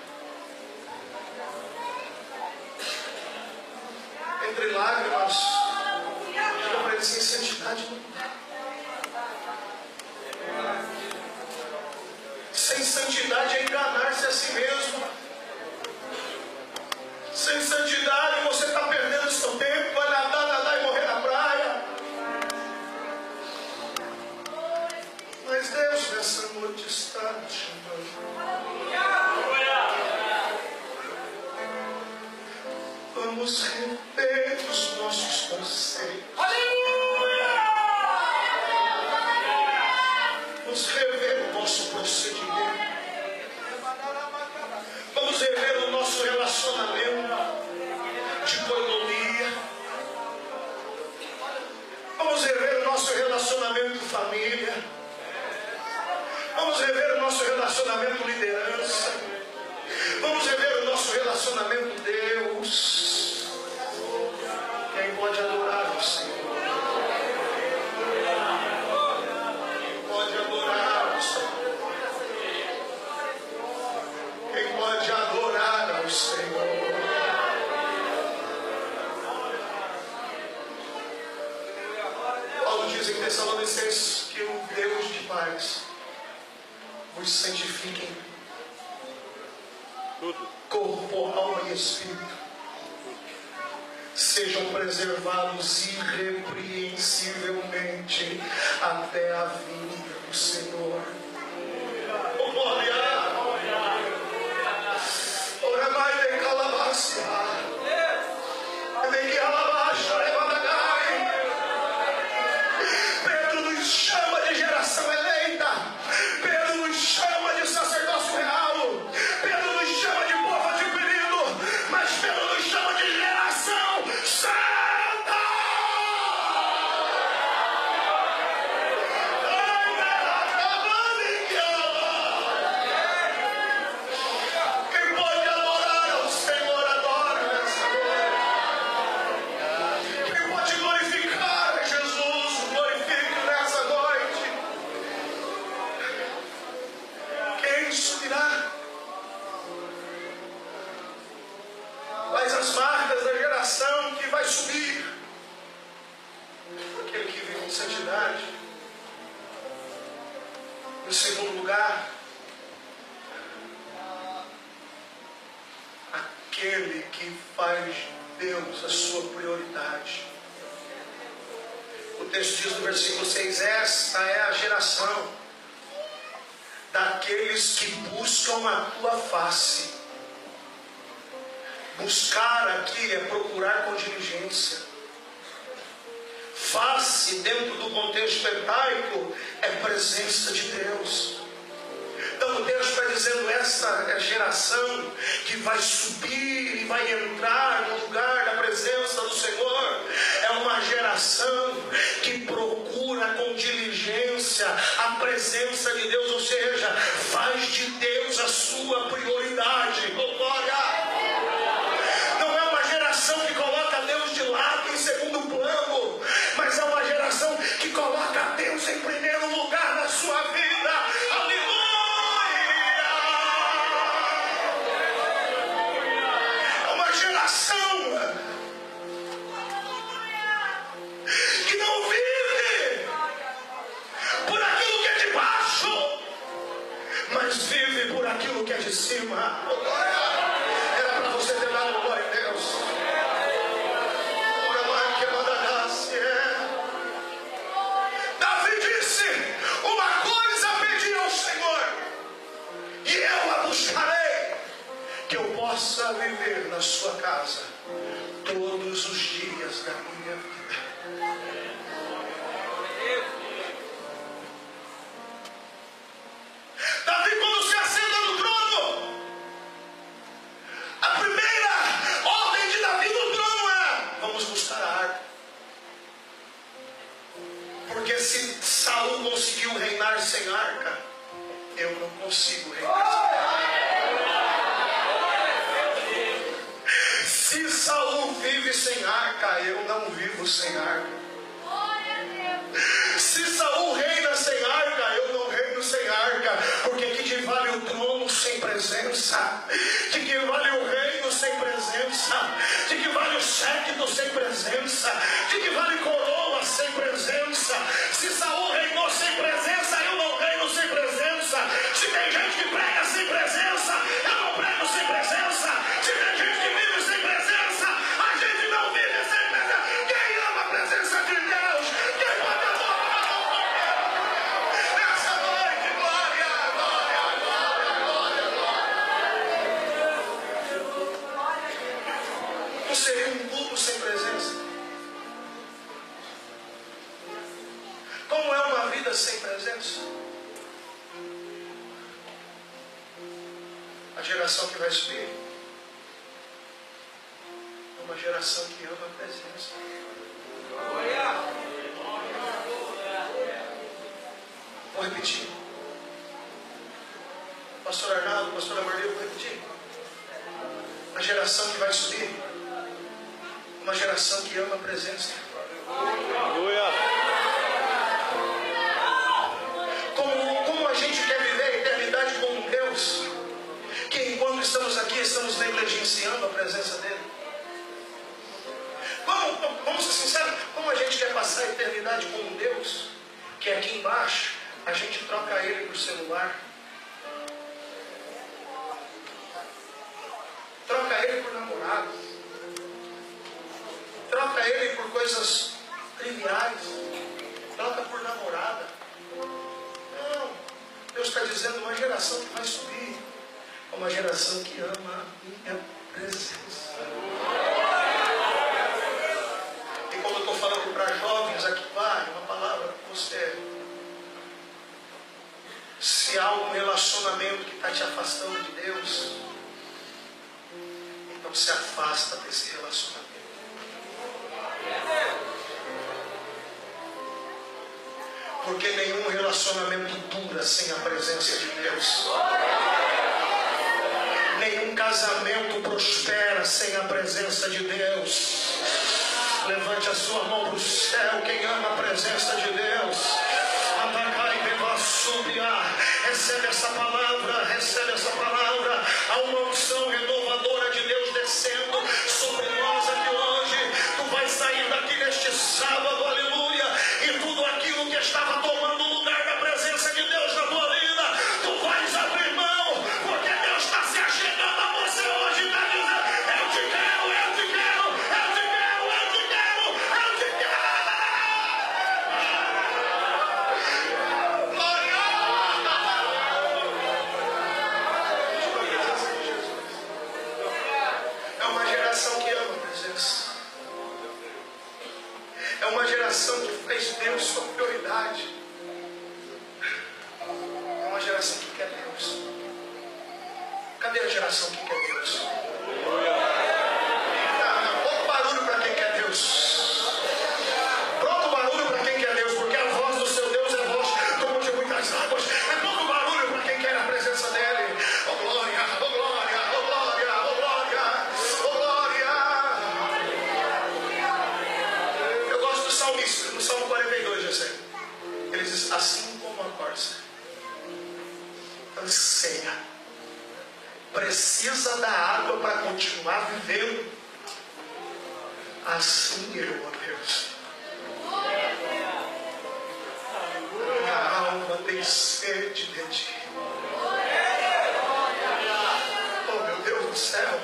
Entre lágrimas, diga para ele, sem santidade não dá. Sem santidade é enganar-se a si mesmo. Sem santidade você está perdendo o seu tempo, vai nadar e morrer na praia. Mas Deus nessa noite está nos chamando. Vamos rever os nossos conceitos. Aleluia! Vamos rever o nosso procedimento. Vamos rever o nosso relacionamento de coinonia. Vamos rever o nosso relacionamento de família. Vamos rever o nosso relacionamento liderança. Vamos rever o nosso relacionamento Deus. Quem pode adorar o Senhor? Quem pode adorar o Senhor? Quem pode adorar ao Senhor? Paulo diz em Tessalonicenses que o Deus de paz vos santifiquem corpo, alma e espírito, sejam preservados irrepreensivelmente até a vinda do Senhor. Oh, glória! Ora mais de calabácia. De que alabaxa, levadagai. Pedro nos chama de geração eleita. Pedro nos chama de sacerdócio real. Pedro nos chama de povo adquirido. Mas Pedro nos chama de geração santa. Quem pode adorar ao Senhor, adora nessa noite. Quem pode glorificar a Jesus, glorifique nessa noite. Quem subirá? Mas as marcas da geração que vai subir, aquele que vive em santidade. Em segundo lugar, aquele que faz Deus a sua prioridade. O texto diz no versículo 6, esta é a geração daqueles que buscam a tua face. Buscar aqui é procurar com diligência. Face, dentro do contexto hebraico, é presença de Deus. Então o Deus está dizendo, essa geração que vai subir e vai entrar no lugar da presença do Senhor é uma geração que procura com diligência a presença de Deus, ou seja, faz de Deus a sua prioridade. Oh, glória! Não é uma geração que coloca Deus de lado em segundo plano, mas é uma geração que coloca Deus em primeiro lugar na sua vida. Aleluia! É uma geração que não vive por aquilo que é de baixo, mas vive por aquilo que é de cima. Era para você ter dado glória a Deus. Davi disse: uma coisa pedi ao Senhor, e eu a buscarei, que eu possa viver na sua casa todos os dias da minha vida. Davi, quando se assenta no trono, a primeira ordem de Davi no trono é: vamos buscar a arca. Porque se Saul conseguiu reinar sem arca, eu não consigo reinar sem arca. Se Saul vive sem arca, eu não vivo sem arca. Se Saul reina sem arca, eu não reino sem arca. Porque de que vale o trono sem presença? De que vale o reino sem presença? De que vale o séquito sem presença? De que vale coroa sem presença? Se Saul reinou sem presença, eu não reino sem presença. Se tem gente que prega sem presença, eu não prego sem presença. Se tem gente que vive sem presença, a gente não vive sem presença. Quem ama a presença de Deus? Quem pode adorar? Nessa noite, glória, glória, glória, glória. Não seria um culto sem presença? Como é uma vida sem presença? A geração que vai subir é uma geração que ama a presença. Vou repetir. Pastor Arnaldo, pastor Amarelo, vou repetir. A geração que vai subir é uma geração que ama a presença. Como a gente quer viver a eternidade com um Deus que enquanto estamos aqui estamos negligenciando a presença dele? Vamos ser sinceros, como a gente quer passar a eternidade com um Deus que aqui embaixo a gente troca ele por celular, troca ele por namorado, troca ele por coisas triviais, troca por namorada? Não, Deus está dizendo uma geração que vai subir, uma geração que ama a minha presença. E quando eu estou falando para jovens aqui, vai uma palavra para você. Se há um relacionamento que está te afastando de Deus, então se afasta desse relacionamento. Porque nenhum relacionamento dura sem a presença de Deus. Nenhum casamento prospera sem a presença de Deus. Levante a sua mão para o céu, quem ama a presença de Deus. Recebe essa palavra, recebe essa palavra. Há uma unção renovadora de Deus descendo sobre nós aqui hoje. Tu vais sair daqui neste sábado, aleluia, e tudo aquilo que estava tomando o lugar da presença de Deus na tua vida, tu vais abrir mão, porque Deus está se achegando a você hoje, está dizendo: eu te quero, eu te quero, eu te quero, eu te quero, eu te quero. Glória! Cadê a geração que quer Deus? Pouco barulho para quem quer Deus. Pronto barulho para quem quer Deus, porque a voz do seu Deus é a voz como de muitas águas. É pouco barulho para quem quer a presença dele. Oh glória, oh glória, oh glória, oh glória, oh glória. Eu gosto do salmista, no Salmo 42, eu sei. Ele diz, assim como a corça anseia, precisa da água para continuar vivendo, assim eu, ó Deus, minha alma tem sede de ti. Oh meu Deus do céu,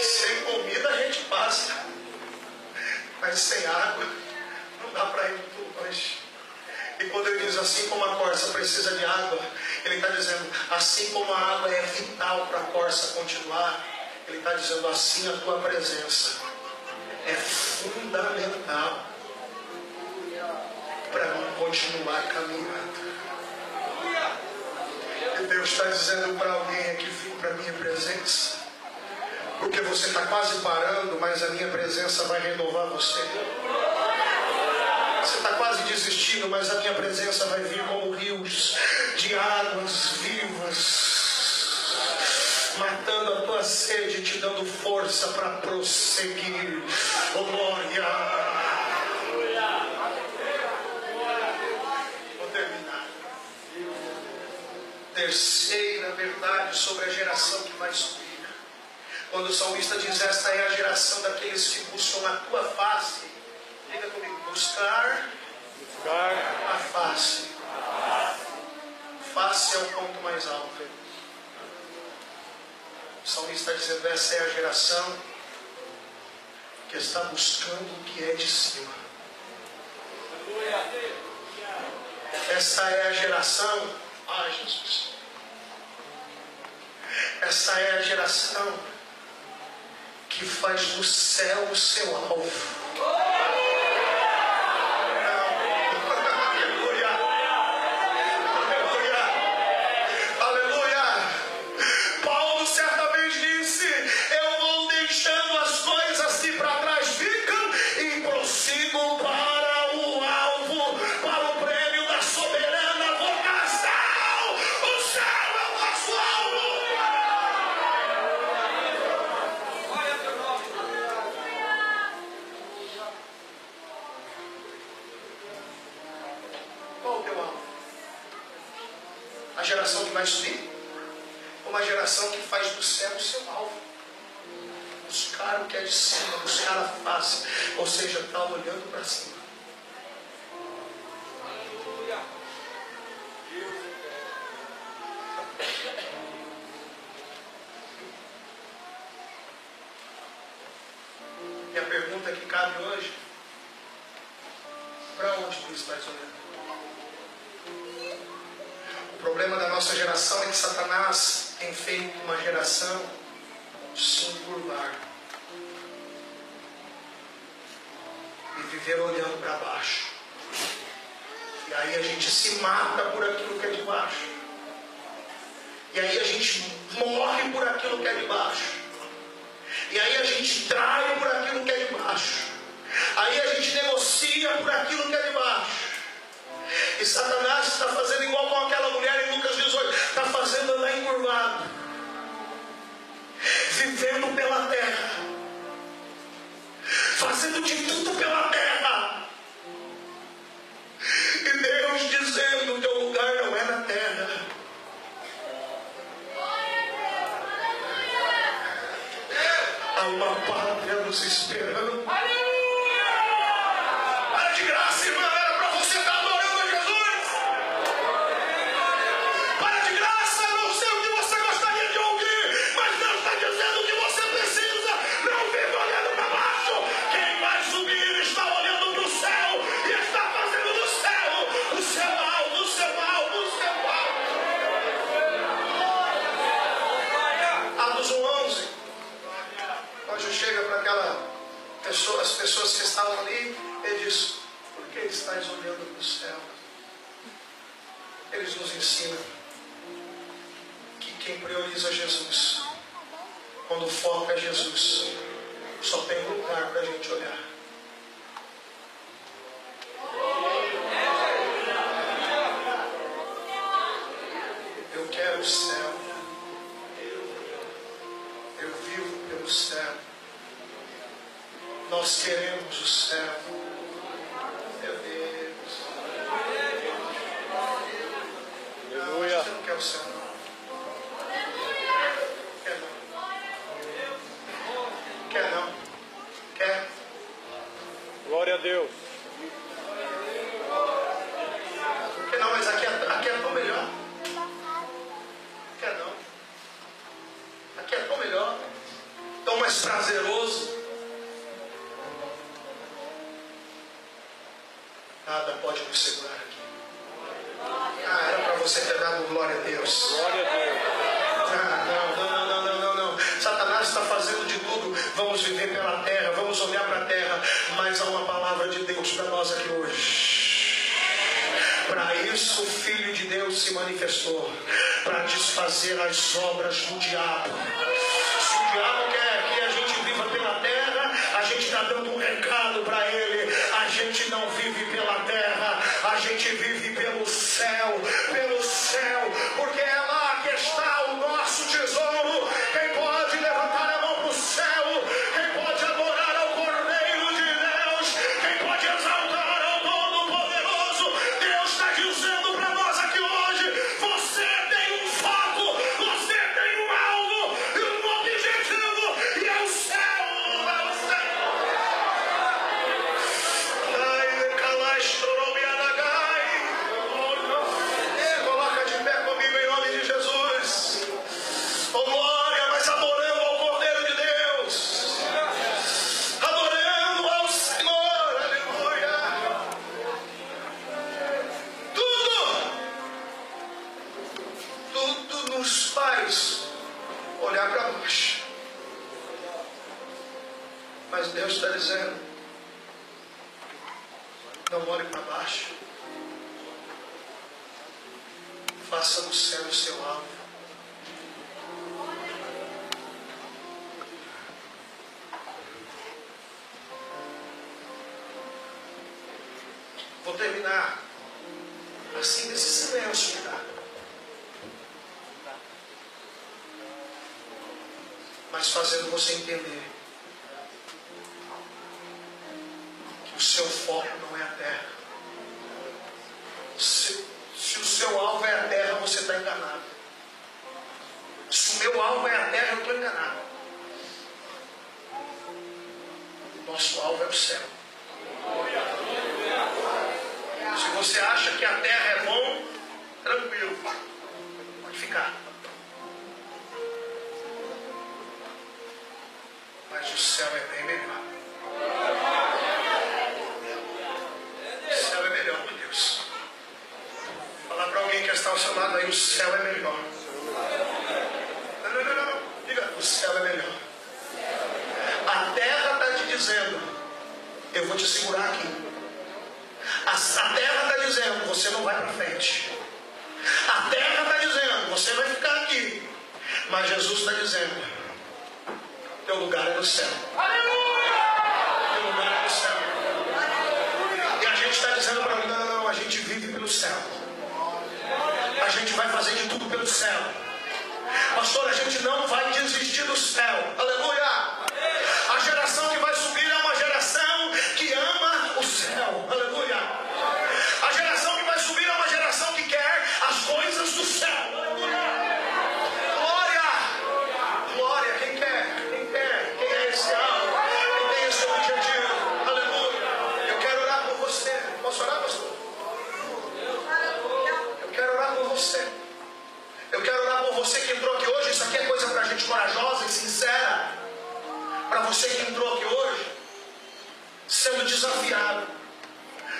sem comida a gente passa, mas sem água não dá para ir muito longe. E quando ele diz assim como a corça precisa de água, ele está dizendo, assim como a água é vital para a corça continuar, ele está dizendo, assim a tua presença é fundamental para mim continuar caminhando. E Deus está dizendo para alguém aqui, vem para a minha presença, porque você está quase parando, mas a minha presença vai renovar você. Você está quase desistindo, mas a minha presença vai vir como rios de águas vivas, matando a tua sede, te dando força para prosseguir. Oh glória! Vou terminar. Terceira verdade sobre a geração que vai subir. Quando o salmista diz, esta é a geração daqueles que buscam a tua face. Diga comigo, buscar a face. Face é o ponto mais alto. O salmista está dizendo, essa é a geração que está buscando o que é de cima. Essa é a geração, ai Jesus, essa é a geração que faz do céu o seu alvo. A geração que vai subir, uma geração que faz do céu o seu alvo. Buscar o que é de cima, buscar a face, ou seja, está olhando para cima. E a pergunta que cabe hoje, para onde tu estás olhando? O problema da nossa geração é que Satanás tem feito uma geração se encurvar e viver olhando para baixo. E aí a gente se mata por aquilo que é de baixo. E aí a gente morre por aquilo que é de baixo. E aí a gente trai por aquilo que é de baixo. Aí a gente negocia por aquilo que é de baixo. E Satanás está fazendo igual com aquela mulher em Lucas 18. Está fazendo andar encurvado. Vivendo pela terra. Fazendo de tudo pela terra. E Deus dizendo, o teu lugar não é na terra. Há uma pátria nos esperando. Para de graça, irmã. Era para você estar adorando a Jesus. Para de graça. Eu não sei o que você gostaria de ouvir, mas Deus está dizendo o que você precisa. Não vive olhando para baixo. Quem vai subir está olhando para o céu e está fazendo do céu o seu alvo, o seu alvo, o seu alvo. Atos 1:11. Quando chega para aquela pessoa, as pessoas que estavam ali, ele diz, por que estáis olhando para o céu? Eles nos ensinam Quem prioriza Jesus, quando o foco é Jesus, só tem um lugar para a gente olhar. Eu quero o céu. Eu vivo pelo céu. Nós queremos o céu. Meu Deus. Aleluia. Você não quer o céu, não. Quer não. Quer não. Quer. Glória a Deus. Quer não, mas aqui é tão melhor. Quer não. Aqui é tão melhor. Tão mais prazeroso. Nada pode nos segurar aqui. Ah, era para você ter dado glória a Deus. Glória a Deus. Não. Satanás está fazendo de tudo. Vamos viver pela terra, vamos olhar para a terra. Mas há uma palavra de Deus para nós aqui hoje. Para isso o Filho de Deus se manifestou. Para desfazer as obras do diabo. Se o diabo quer que a gente viva pela terra, a gente está dando um recado para ele. A gente não vive pela terra, a gente vive pelo céu, porque é lá que está o nosso tesouro. Quem pode levantar a mão para o céu, quem pode adorar ao Cordeiro de Deus, quem pode exaltar ao Todo-Poderoso, Deus está dizendo para nós aqui hoje: você tem um foco, você tem um alvo e um objetivo, e é o céu. Coloca de pé comigo em nome de Jesus. Oh glória, mas adorando ao Cordeiro de Deus, adorando ao Senhor, aleluia. Tudo nos faz olhar para baixo. Mas Deus está dizendo: não olhe para baixo. Faça do céu o seu alvo. Vou terminar assim nesse silêncio que dá. Mas fazendo você entender que o seu foco não é a terra. Se o seu alvo é a terra, você está enganado. Se o meu alvo é a terra, eu estou enganado. O nosso alvo é o céu. Se você acha que a terra é bom, tranquilo, pode ficar. Mas o céu é bem melhor. O céu é melhor, meu Deus. Falar para alguém que está ao seu lado aí: o céu é melhor. Não. Diga: o céu é melhor. A terra está te dizendo: eu vou te segurar aqui. A terra está dizendo: você não vai para frente. A terra está dizendo: você vai ficar aqui. Mas Jesus está dizendo: teu lugar é no céu. Teu lugar é no céu. E a gente está dizendo para mim: não, a gente vive pelo céu. A gente vai fazer de tudo pelo céu. Pastor, a gente não vai desistir do céu. Aleluia. A geração que vai subir é uma geração que ama o céu. Aleluia. A geração que vai subir é uma geração que quer as coisas do céu. Aleluia. Glória. Quem quer? Quem é esse alvo? Quem tem esse objetivo? Aleluia. Eu quero orar por você. Posso orar, pastor? Eu quero orar por você. Eu quero orar por você que entrou aqui hoje. Isso aqui é coisa para gente corajosa e sincera. Para você que entrou aqui hoje, sendo desafiado.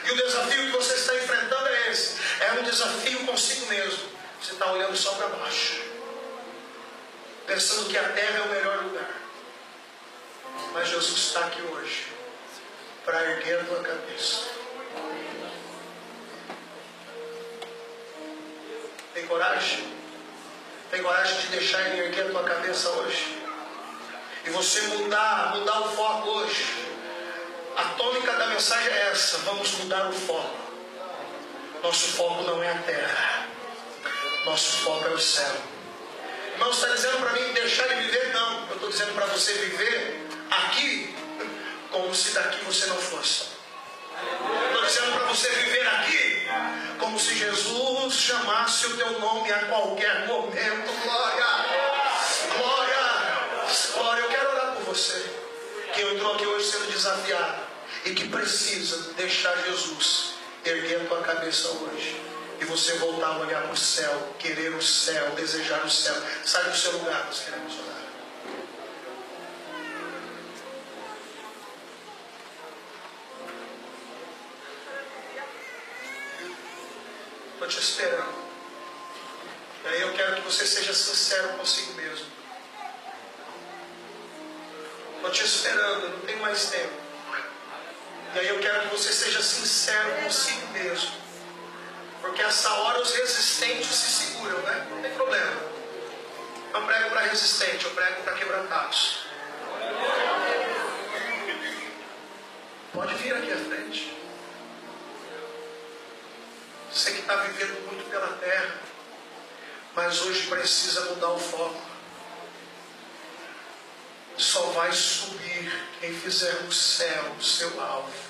E o desafio que você está enfrentando é esse. É um desafio consigo mesmo. Você está olhando só para baixo, pensando que a terra é o melhor lugar. Mas Jesus está aqui hoje para erguer a tua cabeça. Tem coragem? Tem coragem de deixar Ele erguer a tua cabeça hoje? E você mudar o foco hoje. A tônica da mensagem é essa: vamos mudar o foco. Nosso foco não é a terra, nosso foco é o céu. Não está dizendo para mim deixar de viver, não. Eu estou dizendo para você viver aqui como se daqui você não fosse. Estou dizendo para você viver aqui como se Jesus chamasse o teu nome a qualquer momento. Glória, glória, glória. Eu quero orar por você que entrou aqui hoje sendo desafiado e que precisa deixar Jesus erguer a tua cabeça hoje e você voltar a olhar para o céu, querer o céu, desejar o céu. Sai do seu lugar, nós queremos orar. Estou te esperando. E aí eu quero que você seja sincero consigo mesmo. Estou te esperando, não tenho mais tempo. E aí eu quero que você seja sincero consigo mesmo. Porque essa hora os resistentes se seguram, né? Não tem problema. Eu prego para resistente, eu prego para quebrantados. Pode vir aqui à frente. Você que está vivendo muito pela terra, mas hoje precisa mudar o foco. Só vai subir quem fizer o céu o seu alvo.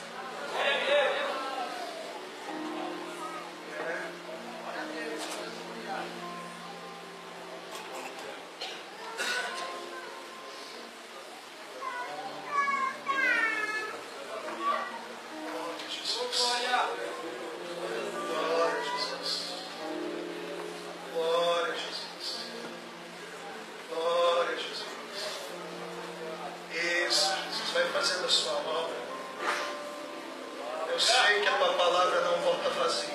Fazendo a sua obra. Eu sei que a tua palavra não volta vazia.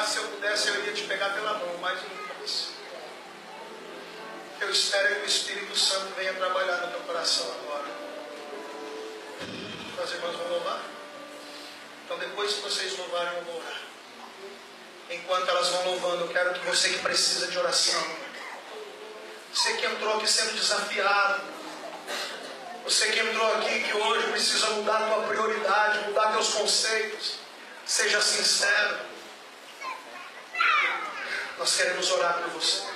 Se eu pudesse eu iria te pegar pela mão, mas não posso. Eu espero que o Espírito Santo venha trabalhar no teu coração agora. As irmãs vão louvar? Então depois que vocês louvarem, eu vou orar. Enquanto elas vão louvando, eu quero que você que precisa de oração, você que entrou aqui sendo desafiado, você que entrou aqui que hoje precisa mudar a tua prioridade, mudar teus conceitos, seja sincero. Nós queremos orar por você.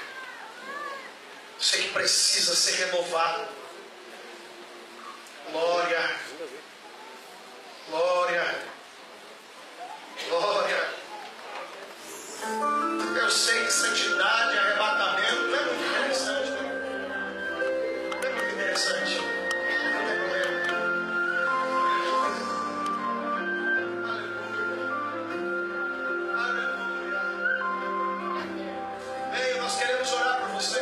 Você que precisa ser renovado. Glória, glória, glória. Eu sei que santidade e arrebatamento não é muito interessante, né? Não é muito interessante. Não tem problema. Aleluia. Venha, nós queremos orar por você.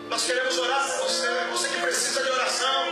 Nós queremos orar por você. Você que precisa de oração.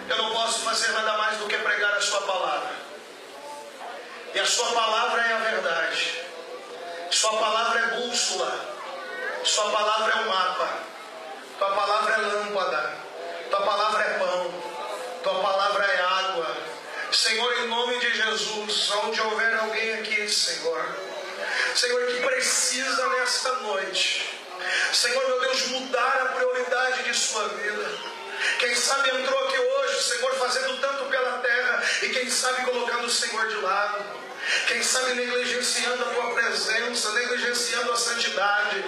eu não posso fazer nada mais do que pregar a sua palavra. E a sua palavra é a verdade. Sua palavra é bússola. Sua palavra é um mapa. Tua palavra é lâmpada. Tua palavra é pão. Tua palavra é água. Senhor, em nome de Jesus, onde houver alguém aqui, Senhor, que precisa nesta noite, Senhor, meu Deus, mudar a prioridade de sua vida. Quem sabe entrou aqui hoje, Senhor, fazendo tanto pela terra, e quem sabe colocando o Senhor de lado. Quem sabe negligenciando a tua presença, negligenciando a santidade.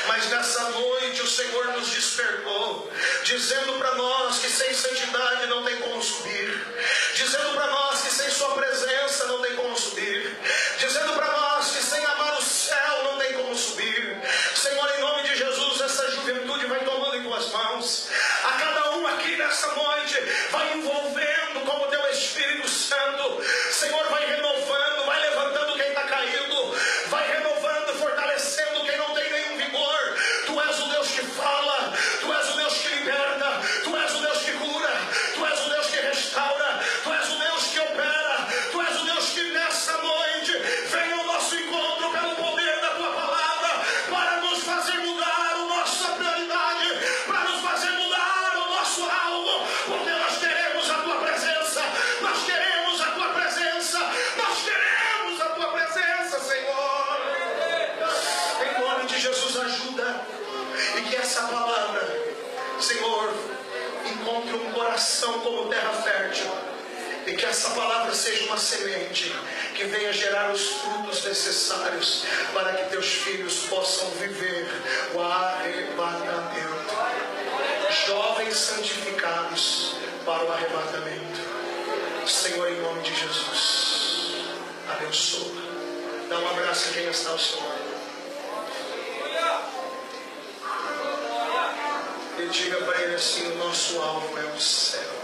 Mas nessa noite o Senhor nos despertou, dizendo para nós que sem santidade não tem como subir, dizendo para nós que sem sua presença não tem como subir, dizendo para nós que sem amar o céu não tem como subir. Senhor, em nome de Jesus, essa juventude vai tomando em tuas mãos. A cada um aqui nessa noite vai envolvendo com o teu Espírito Santo. Senhor, vai renovando, vai levantando quem está caído, vai renovando, fortalecendo quem não tem nenhum vigor. Tu és o Deus que fala, tu és o Deus que liberta, tu és o Deus que cura, tu és o Deus que restaura, tu és o Deus que opera, tu és o Deus que nessa noite vem ao nosso encontro pelo poder da tua palavra, para nos fazer mudar a nossa prioridade, para nos fazer mudar o nosso alvo, porque nós queremos a tua presença, nós queremos a tua presença, nós queremos a tua presença, Senhor. Em nome de Jesus, ajuda, e que essa palavra, Senhor, encontre um coração como terra fértil, e que essa palavra seja uma semente que venha gerar os frutos necessários para que teus filhos possam viver o arrebatamento. Jovens santificados para o arrebatamento. Senhor, em nome de Jesus, abençoa. Dá um abraço em quem está ao seu lado. E diga para ele assim: o nosso alvo é o céu.